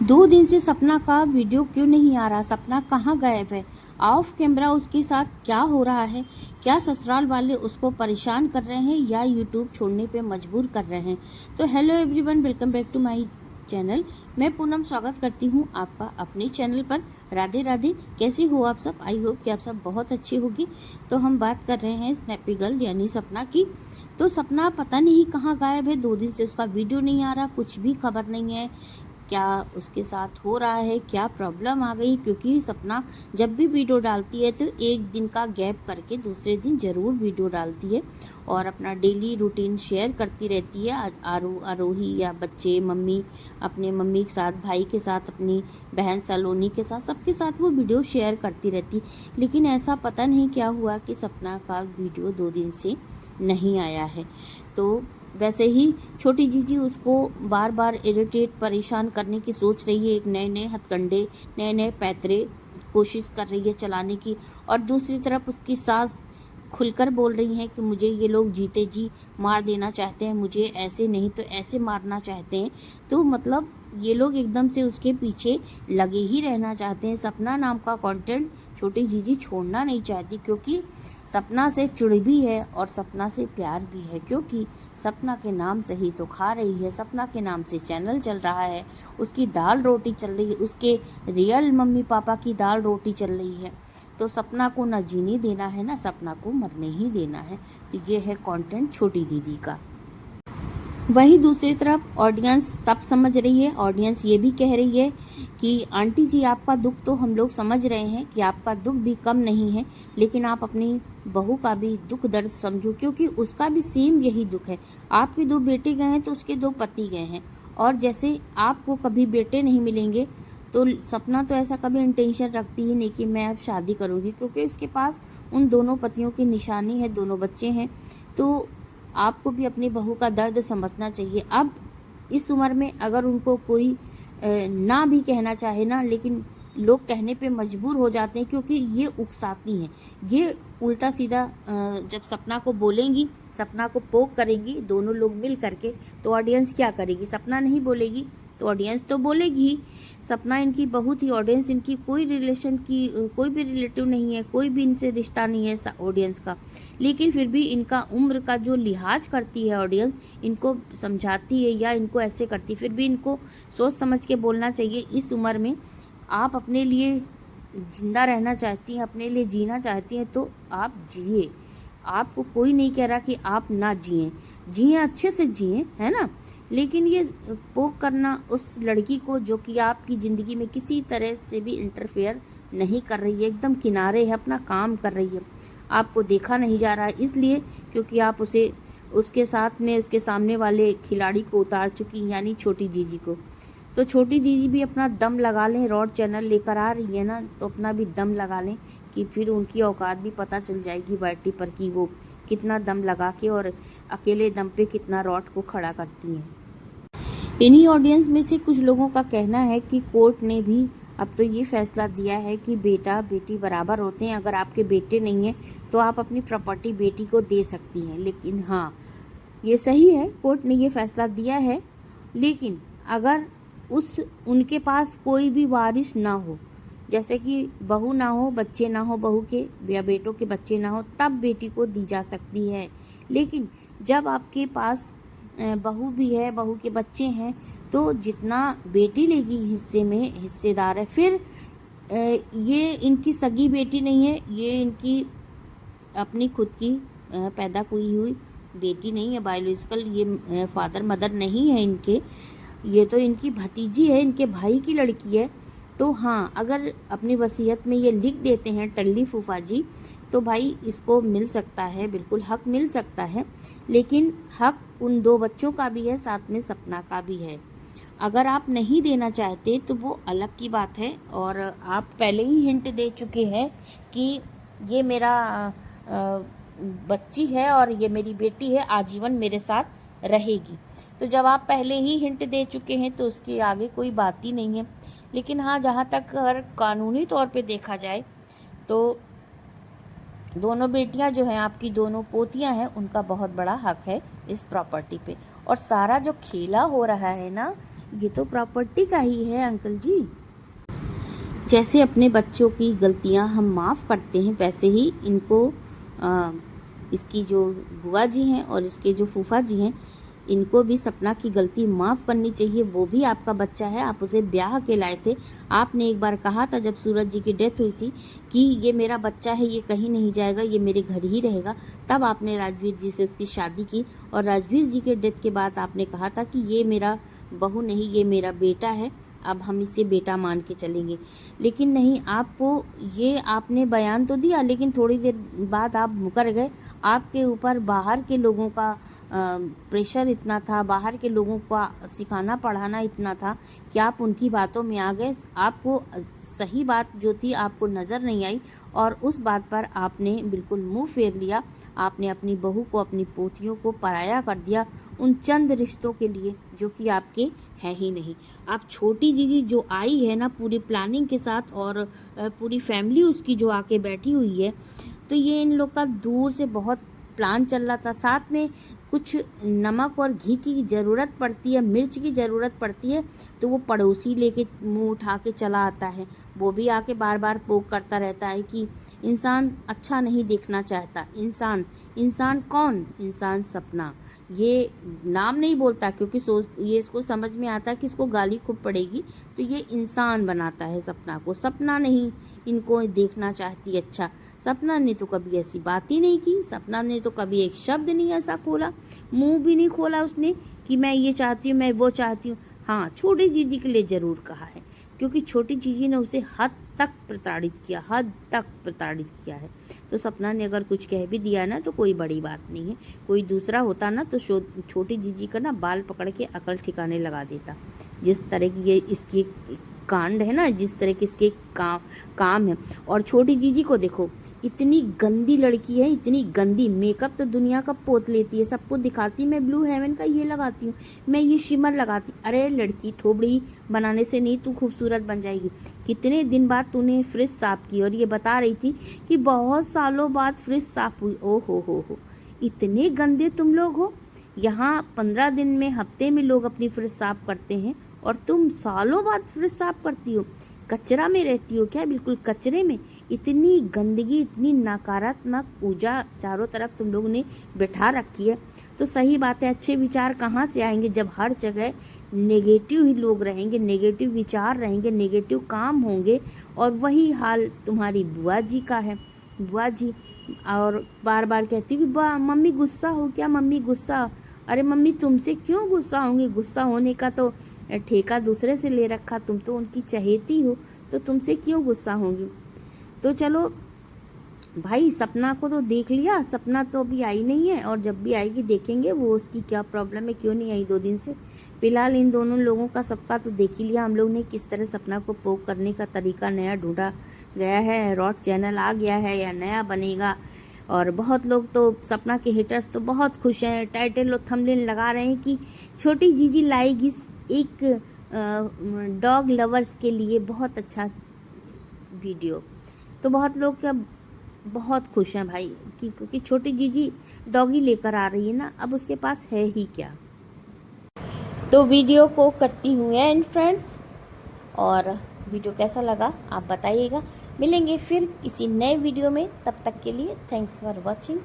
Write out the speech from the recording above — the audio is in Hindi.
2 दिन से सपना का वीडियो क्यों नहीं आ रहा? सपना कहाँ गायब है? ऑफ कैमरा उसके साथ क्या हो रहा है? क्या ससुराल वाले उसको परेशान कर रहे हैं या यूट्यूब छोड़ने पे मजबूर कर रहे हैं? तो hello everyone, welcome back to my channel. मैं पूनम स्वागत करती हूँ आपका अपने चैनल पर। राधे राधे। कैसी हो आप सब? आई होप कि आप सब बहुत अच्छी होगी। तो हम बात कर रहे हैं स्नैपी गर्ल यानी सपना की। तो सपना पता नहीं कहाँ गायब है। 2 दिन से उसका वीडियो नहीं आ रहा, कुछ भी खबर नहीं है। क्या उसके साथ हो रहा है, क्या प्रॉब्लम आ गई? क्योंकि सपना जब भी वीडियो डालती है तो एक दिन का गैप करके दूसरे दिन ज़रूर वीडियो डालती है और अपना डेली रूटीन शेयर करती रहती है। आज आरोही या बच्चे, मम्मी, अपने मम्मी के साथ, भाई के साथ, अपनी बहन सलोनी के साथ, सबके साथ वो वीडियो शेयर करती रहती। लेकिन ऐसा पता नहीं क्या हुआ कि सपना का वीडियो 2 दिन से नहीं आया है। तो वैसे ही छोटी जीजी उसको बार बार इरिटेट, परेशान करने की सोच रही है। एक नए नए हथकंडे, नए नए पैतरे कोशिश कर रही है चलाने की। और दूसरी तरफ उसकी सास खुलकर बोल रही हैं कि मुझे ये लोग जीते जी मार देना चाहते हैं, मुझे ऐसे नहीं तो ऐसे मारना चाहते हैं। तो मतलब ये लोग एकदम से उसके पीछे लगे ही रहना चाहते हैं। सपना नाम का कंटेंट छोटी जीजी छोड़ना नहीं चाहती, क्योंकि सपना से चिढ़ भी है और सपना से प्यार भी है। क्योंकि सपना के नाम से ही तो खा रही है, सपना के नाम से चैनल चल रहा है, उसकी दाल रोटी चल रही है, उसके रियल मम्मी पापा की दाल रोटी चल रही है। तो सपना को ना जीने देना है, ना सपना को मरने ही देना है। तो ये है कंटेंट छोटी दीदी का। वहीं दूसरी तरफ ऑडियंस सब समझ रही है। ऑडियंस ये भी कह रही है कि आंटी जी, आपका दुख तो हम लोग समझ रहे हैं कि आपका दुख भी कम नहीं है, लेकिन आप अपनी बहू का भी दुख दर्द समझो, क्योंकि उसका भी सेम यही दुख है। आपके 2 बेटे गए हैं तो उसके 2 पति गए हैं, और जैसे आपको कभी बेटे नहीं मिलेंगे तो सपना तो ऐसा कभी इंटेंशन रखती ही नहीं कि मैं अब शादी करूँगी, क्योंकि उसके पास उन दोनों पतियों की निशानी है, दोनों बच्चे हैं। तो आपको भी अपनी बहू का दर्द समझना चाहिए। अब इस उम्र में अगर उनको कोई ना भी कहना चाहे ना, लेकिन लोग कहने पे मजबूर हो जाते हैं, क्योंकि ये उकसाती हैं। ये उल्टा सीधा जब सपना को बोलेंगी, सपना को पोक करेंगी दोनों लोग मिल करके, तो ऑडियंस क्या करेगी? सपना नहीं बोलेगी तो ऑडियंस तो बोलेगी ही। सपना इनकी बहू थी, ऑडियंस इनकी कोई रिलेशन की कोई भी रिलेटिव नहीं है, कोई भी इनसे रिश्ता नहीं है ऑडियंस का। लेकिन फिर भी इनका उम्र का जो लिहाज करती है ऑडियंस, इनको समझाती है या इनको ऐसे करती, फिर भी इनको सोच समझ के बोलना चाहिए। इस उम्र में आप अपने लिए जिंदा रहना चाहती हैं, अपने लिए जीना चाहती हैं, तो आप जिए। आपको कोई नहीं कह रहा कि आप ना जिएं, जिएं, अच्छे से जिएं, है ना। लेकिन ये पोक करना उस लड़की को जो कि आपकी ज़िंदगी में किसी तरह से भी इंटरफेयर नहीं कर रही है, एकदम किनारे है, अपना काम कर रही है, आपको देखा नहीं जा रहा है, इसलिए क्योंकि आप उसे उसके साथ में उसके सामने वाले खिलाड़ी को उतार चुकी, यानी छोटी जीजी को। तो छोटी दीदी भी अपना दम लगा लें, रॉड चैनल लेकर आ रही है ना, तो अपना भी दम लगा लें कि फिर उनकी औकात भी पता चल जाएगी बैटरी पर कि वो कितना दम लगा के और अकेले दम पे कितना रॉड को खड़ा करती हैं। इन्हीं ऑडियंस में से कुछ लोगों का कहना है कि कोर्ट ने भी अब तो ये फैसला दिया है कि बेटा बेटी बराबर होते हैं। अगर आपके बेटे नहीं हैं तो आप अपनी प्रॉपर्टी बेटी को दे सकती हैं। लेकिन हाँ, ये सही है, कोर्ट ने ये फैसला दिया है। लेकिन अगर उनके पास कोई भी वारिस ना हो, जैसे कि बहू ना हो, बच्चे ना हो बहू के, या बेटों के बच्चे ना हो, तब बेटी को दी जा सकती है। लेकिन जब आपके पास बहू भी है, बहू के बच्चे हैं, तो जितना बेटी लेगी हिस्से में हिस्सेदार है। फिर ये इनकी सगी बेटी नहीं है, ये इनकी अपनी खुद की पैदा हुई बेटी नहीं है, बायोलॉजिकल ये फादर मदर नहीं है इनके, ये तो इनकी भतीजी है, इनके भाई की लड़की है। तो हाँ, अगर अपनी वसीयत में ये लिख देते हैं टल्ली फूफा जी, तो भाई इसको मिल सकता है, बिल्कुल हक मिल सकता है। लेकिन हक उन 2 बच्चों का भी है, साथ में सपना का भी है। अगर आप नहीं देना चाहते तो वो अलग की बात है, और आप पहले ही हिंट दे चुके हैं कि ये मेरा बच्ची है और ये मेरी बेटी है, आजीवन मेरे साथ रहेगी। तो जब आप पहले ही हिंट दे चुके हैं तो उसके आगे कोई बात ही नहीं है। लेकिन हाँ, जहाँ तक अगर कानूनी तौर पे देखा जाए तो दोनों बेटियां जो हैं, आपकी दोनों पोतियां हैं, उनका बहुत बड़ा हक है इस प्रॉपर्टी पे। और सारा जो खेला हो रहा है ना, ये तो प्रॉपर्टी का ही है अंकल जी। जैसे अपने बच्चों की गलतियां हम माफ़ करते हैं, वैसे ही इनको इसकी जो बुआ जी हैं और इसके जो फूफा जी हैं, इनको भी सपना की गलती माफ़ करनी चाहिए। वो भी आपका बच्चा है, आप उसे ब्याह के लाए थे। आपने एक बार कहा था जब सूरज जी की डेथ हुई थी कि ये मेरा बच्चा है, ये कहीं नहीं जाएगा, ये मेरे घर ही रहेगा। तब आपने राजवीर जी से उसकी शादी की और राजवीर जी के डेथ के बाद आपने कहा था कि ये मेरा बहू नहीं, ये मेरा बेटा है, अब हम इसे बेटा मान के चलेंगे। लेकिन नहीं, आपको ये आपने बयान तो दिया, लेकिन थोड़ी देर बाद आप मुकर गए। आपके ऊपर बाहर के लोगों का प्रेशर इतना था, बाहर के लोगों का सिखाना पढ़ाना इतना था कि आप उनकी बातों में आ गए। आपको सही बात जो थी आपको नज़र नहीं आई और उस बात पर आपने बिल्कुल मुंह फेर लिया। आपने अपनी बहू को, अपनी पोतियों को पराया कर दिया उन चंद रिश्तों के लिए जो कि आपके हैं ही नहीं। आप छोटी जीजी जो आई है ना पूरी प्लानिंग के साथ और पूरी फैमिली उसकी जो आके बैठी हुई है, तो ये इन लोग का दूर से बहुत प्लान चल रहा था। साथ में कुछ नमक और घी की ज़रूरत पड़ती है, मिर्च की ज़रूरत पड़ती है, तो वो पड़ोसी लेके मुंह उठा के चला आता है। वो भी आके बार बार पोक करता रहता है कि इंसान अच्छा नहीं देखना चाहता। इंसान कौन? इंसान सपना। ये नाम नहीं बोलता क्योंकि ये इसको समझ में आता है कि इसको गाली खूब पड़ेगी, तो ये इंसान बनाता है सपना को। सपना नहीं इनको देखना चाहती अच्छा। सपना ने तो कभी ऐसी बात ही नहीं की। सपना ने तो कभी एक शब्द नहीं ऐसा खोला, मुंह भी नहीं खोला उसने कि मैं ये चाहती हूँ, मैं वो चाहती हूँ। हाँ, छोटी जीजी के लिए ज़रूर कहा है क्योंकि छोटी जीजी ने उसे हद तक प्रताड़ित किया है। तो सपना ने अगर कुछ कह भी दिया ना तो कोई बड़ी बात नहीं है। कोई दूसरा होता ना तो छोटी जीजी का ना बाल पकड़ के अकल ठिकाने लगा देता। जिस तरह की ये इसकी कांड है ना, जिस तरह के इसके काम है। और छोटी जीजी को देखो, इतनी गंदी लड़की है, इतनी गंदी। मेकअप तो दुनिया का पोत लेती है, सबको दिखाती मैं ब्लू हेवन का ये लगाती हूँ, मैं ये शिमर लगाती। अरे लड़की, थोबड़ी बनाने से नहीं तू खूबसूरत बन जाएगी। कितने दिन बाद तूने फ्रिज साफ की और ये बता रही थी कि बहुत सालों बाद फ्रिज साफ हुई। ओ हो, इतने गंदे तुम लोग हो। यहाँ 15 दिन में, हफ्ते में लोग अपनी फ्रिज साफ करते हैं और तुम सालों बाद फ्रिज साफ करती हो। कचरा में रहती हो क्या? बिल्कुल कचरे में। इतनी गंदगी, इतनी नकारात्मक ऊर्जा चारों तरफ तुम लोगों ने बिठा रखी है। तो सही बात है, अच्छे विचार कहाँ से आएंगे जब हर जगह नेगेटिव ही लोग रहेंगे, नेगेटिव विचार रहेंगे, नेगेटिव काम होंगे। और वही हाल तुम्हारी बुआ जी का है। बुआ जी और बार बार कहती कि मम्मी गुस्सा हो क्या? मम्मी गुस्सा। अरे मम्मी तुमसे क्यों गुस्सा होंगी? गुस्सा होने का तो ठेका दूसरे से ले रखा, तुम तो उनकी चहेती हो, तो तुमसे क्यों गुस्सा होंगी? तो चलो भाई, सपना को तो देख लिया। सपना तो अभी आई नहीं है और जब भी आएगी देखेंगे वो उसकी क्या प्रॉब्लम है, क्यों नहीं आई 2 दिन से। फिलहाल इन दोनों लोगों का सबका तो देख ही लिया हम लोग ने, किस तरह सपना को पोक करने का तरीका नया ढूंढा गया है। रॉट चैनल आ गया है या नया बनेगा। और बहुत लोग तो सपना के हेटर्स तो बहुत खुश हैं, टाइटल और थंबनेल लगा रहे हैं कि छोटी जीजी लाएगी एक डॉग लवर्स के लिए बहुत अच्छा वीडियो। तो बहुत लोग क्या बहुत खुश हैं भाई क्योंकि छोटी जीजी डॉगी लेकर आ रही है ना, अब उसके पास है ही क्या। तो वीडियो को करती हूँ एंड फ्रेंड्स, और वीडियो कैसा लगा आप बताइएगा। मिलेंगे फिर किसी नए वीडियो में, तब तक के लिए थैंक्स फॉर वॉचिंग।